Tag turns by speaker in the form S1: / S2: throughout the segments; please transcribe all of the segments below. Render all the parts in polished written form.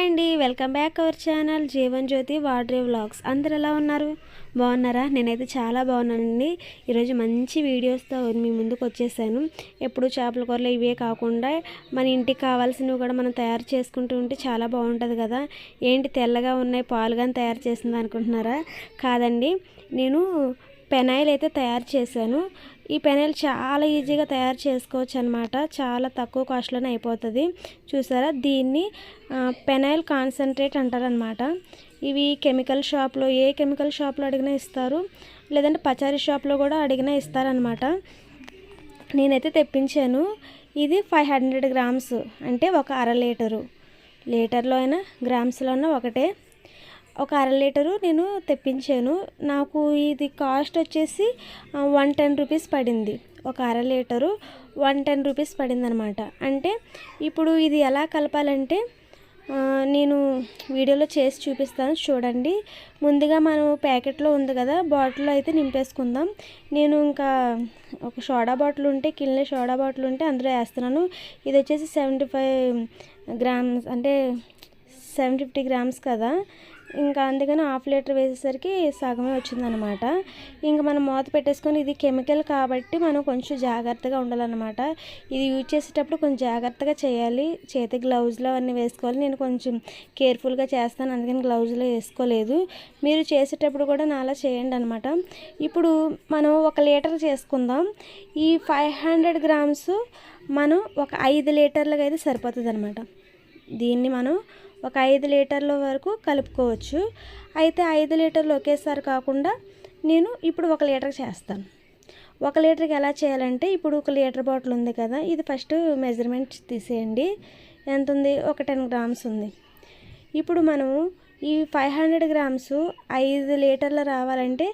S1: అండి, welcome back our channel Jeevan Jyothi wardrobe vlogs. అందరు ఎలా ఉన్నారు? బాగున్నారా? నేనైతే చాలా బాగున్నానండి. ఈరోజు మంచి వీడియోస్తో మీ ముందుకు వచ్చేసాను. ఎప్పుడు చేపల కూరలు ఇవే కాకుండా మన ఇంటికి కావాల్సినవి కూడా మనం తయారు చేసుకుంటూ ఉంటే చాలా బాగుంటుంది కదా. ఏంటి తెల్లగా ఉన్నాయి పాలుగాని తయారు చేసింది అనుకుంటున్నారా? కాదండి, నేను పెనాయిల్ అయితే తయారు చేశాను. ఈ పెనాయిల్ చాలా ఈజీగా తయారు చేసుకోవచ్చు అనమాట. చాలా తక్కువ కాస్ట్లోనే అయిపోతుంది. చూసారా, దీన్ని పెనాయిల్ కాన్సన్ట్రేట్ అంటారనమాట. ఇవి కెమికల్ షాప్లో ఏ కెమికల్ షాప్లో అడిగినా ఇస్తారు, లేదంటే పచారీ షాప్లో కూడా అడిగినా ఇస్తారనమాట. నేనైతే తెప్పించాను. ఇది 500 గ్రామ్స్, అంటే ఒక అర లీటరు. లీటర్లో అయినా గ్రామ్స్లో అయినా ఒకటే. ఒక అర లీటరు నేను తెప్పించాను. నాకు ఇది కాస్ట్ వచ్చేసి 110 రూపీస్ పడింది. ఒక అర లీటరు 110 రూపీస్ పడింది అనమాట. అంటే ఇప్పుడు ఇది ఎలా కలపాలంటే నేను వీడియోలో చేసి చూపిస్తాను, చూడండి. ముందుగా మనం ప్యాకెట్లో ఉంది కదా, బాటిల్లో అయితే నింపేసుకుందాం. నేను ఇంకా ఒక సోడా బాటిల్ ఉంటే, కిన్లే సోడా బాటిల్ ఉంటే అందులో వేస్తున్నాను. ఇది వచ్చేసి 75 గ్రామ్స్, అంటే 750 గ్రామ్స్ కదా. ఇంకా అందుకని హాఫ్ లీటర్ వేసేసరికి సగమే వచ్చిందనమాట. ఇంకా మనం మూత పెట్టేసుకొని, ఇది కెమికల్ కాబట్టి మనం కొంచెం జాగ్రత్తగా ఉండాలన్నమాట. ఇది యూజ్ చేసేటప్పుడు కొంచెం జాగ్రత్తగా చేయాలి. చేతి గ్లౌజ్లో అన్నీ వేసుకోవాలి. నేను కొంచెం కేర్ఫుల్గా చేస్తాను, అందుకని గ్లౌజ్లో వేసుకోలేదు. మీరు చేసేటప్పుడు కూడా నాలా చేయండి అనమాట. ఇప్పుడు మనం 1 లీటర్ చేసుకుందాం. ఈ 500 గ్రామ్స్ మనం ఒక 5 లీటర్లకు అయితే సరిపోతుంది అనమాట. దీన్ని మనం ఒక 5 లీటర్ల వరకు కలుపుకోవచ్చు. అయితే 5 లీటర్లు ఒకేసారి కాకుండా నేను ఇప్పుడు 1 లీటర్ చేస్తాను. 1 లీటర్కి ఎలా చేయాలంటే, ఇప్పుడు 1 లీటర్ బాటిల్ ఉంది కదా, ఇది ఫస్ట్ మెజర్మెంట్ తీసేయండి. ఎంత ఉంది? ఒక 10 గ్రామ్స్ ఉంది. ఇప్పుడు మనం ఈ 500 గ్రామ్స్ 5 లీటర్లు రావాలంటే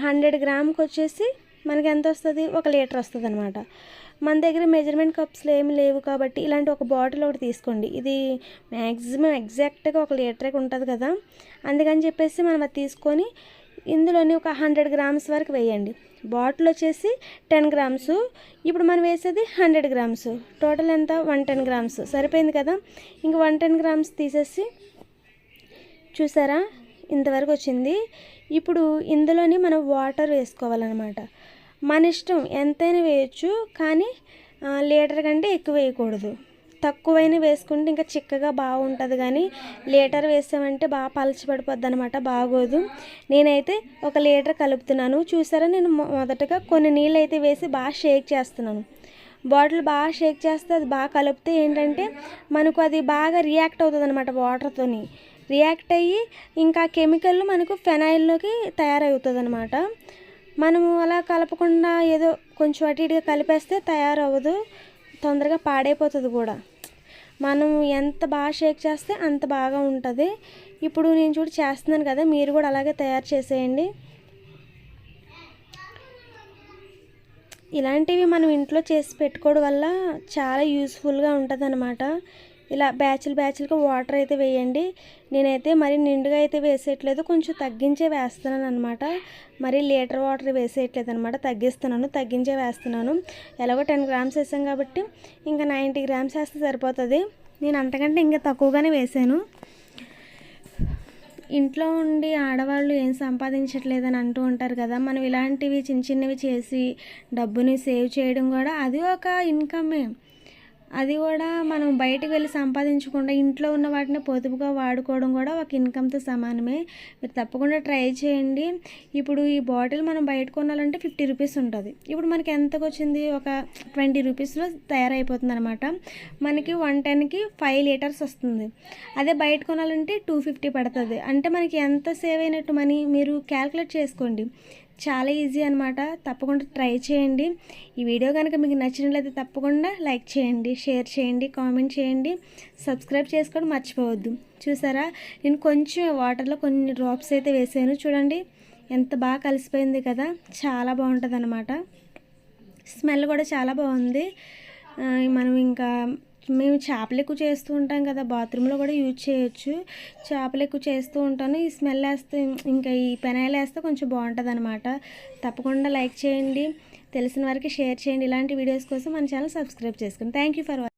S1: 100 గ్రామ్కి వచ్చేసి మనకి ఎంత వస్తుంది? 1 లీటర్ వస్తుంది అనమాట. మన దగ్గర మెజర్మెంట్ కప్స్లో ఏమి లేవు కాబట్టి ఇలాంటి ఒక బాటిల్ ఒకటి తీసుకోండి. ఇది మ్యాక్సిమం ఎగ్జాక్ట్గా 1 లీటర్కి ఉంటుంది కదా, అందుకని చెప్పేసి మనం అది తీసుకొని ఇందులోని ఒక 100 గ్రామ్స్ వరకు వేయండి. బాటిల్ వచ్చేసి 10 గ్రామ్స్, ఇప్పుడు మనం వేసేది 100 గ్రామ్స్. టోటల్ ఎంత? 110 గ్రామ్స్ సరిపోయింది కదా. ఇంక 110 గ్రామ్స్ తీసేసి, చూసారా ఇంతవరకు వచ్చింది. ఇప్పుడు ఇందులోని మనం వాటర్ వేసుకోవాలన్నమాట. మన ఇష్టం, ఎంతైనా వేయచ్చు, కానీ లీటర్ కంటే ఎక్కువ వేయకూడదు. తక్కువైనా వేసుకుంటే ఇంకా చిక్కగా బాగుంటుంది, కానీ లీటర్ వేసామంటే బాగా పలచి పడిపోద్ది అనమాట, బాగోదు. నేనైతే 1 లీటర్ కలుపుతున్నాను. చూసారా, నేను మొదటగా కొన్ని నీళ్ళు అయితే వేసి బాగా షేక్ చేస్తున్నాను. బాటిల్ బాగా షేక్ చేస్తే అది బాగా కలిపితే ఏంటంటే మనకు అది బాగా రియాక్ట్ అవుతుంది అనమాట. వాటర్తోని రియాక్ట్ అయ్యి ఇంకా కెమికల్ మనకు ఫెనాయిల్లోకి తయారవుతుంది అనమాట. మనము అలా కలపకుండా ఏదో కొంచెం అటు ఇటుగా కలిపేస్తే తయారవ్వదు, తొందరగా పాడైపోతుంది కూడా. మనం ఎంత బాగా షేక్ చేస్తే అంత బాగా ఉంటుంది. ఇప్పుడు నేను చేస్తున్నాను కదా, మీరు కూడా అలాగే తయారు చేసేయండి. ఇలాంటివి మనం ఇంట్లో చేసి పెట్టుకోవడం వల్ల చాలా యూస్ఫుల్గా ఉంటుంది అనమాట. ఇలా బ్యాచ్లుగా వాటర్ అయితే వేయండి. నేనైతే మరి నిండుగా అయితే వేసేయట్లేదు, కొంచెం తగ్గించే వేస్తున్నాను అనమాట. మరి లీటర్ వాటర్ వేసేయట్లేదు అనమాట, తగ్గించే వేస్తున్నాను. ఎలాగో 10 గ్రామ్స్ వేసాం కాబట్టి ఇంకా 90 గ్రామ్స్ వేస్తే సరిపోతుంది. నేను అంతకంటే ఇంకా తక్కువగానే వేసాను. ఇంట్లో ఉండి ఆడవాళ్ళు ఏం సంపాదించట్లేదని అంటూ ఉంటారు కదా. మనం ఇలాంటివి చిన్నవి చేసి డబ్బుని సేవ్ చేయడం కూడా అది ఒక ఇన్కమే. అది కూడా మనం బయటకు వెళ్ళి సంపాదించకుండా ఇంట్లో ఉన్న వాటిని పొదుపుగా వాడుకోవడం కూడా ఒక ఇన్కమ్తో సమానమే. మీరు తప్పకుండా ట్రై చేయండి. ఇప్పుడు ఈ బాటిల్ మనం బయట కొనాలంటే 50 రూపీస్ ఉంటుంది. ఇప్పుడు మనకి ఎంతకు వచ్చింది? ఒక 20 రూపీస్లో తయారైపోతుంది అనమాట. మనకి 110కి 5 లీటర్స్ వస్తుంది. అదే బయట కొనాలంటే 250 పడుతుంది. అంటే మనకి ఎంత సేవ్ అయినట్టు మనీ మీరు క్యాల్కులేట్ చేసుకోండి. చాలా ఈజీ అనమాట. తప్పకుండా ట్రై చేయండి. ఈ వీడియో కనుక మీకు నచ్చినట్లయితే తప్పకుండా లైక్ చేయండి, షేర్ చేయండి, కామెంట్ చేయండి, సబ్స్క్రైబ్ చేసుకోవడం మర్చిపోవద్దు. చూసారా, నేను కొంచెం వాటర్లో కొన్ని డ్రాప్స్ అయితే వేసాను. చూడండి ఎంత బాగా కలిసిపోయింది కదా, చాలా బాగుంటుంది అనమాట. స్మెల్ కూడా చాలా బాగుంది. మనం ఇంకా మేము చేపలు ఎక్కువ చేస్తూ ఉంటాం కదా, బాత్రూంలో కూడా యూజ్ చేయొచ్చు. చేపలు ఎక్కువ చేస్తూ ఉంటాను. ఈ స్మెల్ వేస్తే, ఇంకా ఈ పెనాయిల్ వేస్తే కొంచెం బాగుంటుంది అనమాట. తప్పకుండా లైక్ చేయండి, తెలిసిన వారికి షేర్ చేయండి. ఇలాంటి వీడియోస్ కోసం మన ఛానల్ సబ్స్క్రైబ్ చేసుకోండి. Thank you for watching.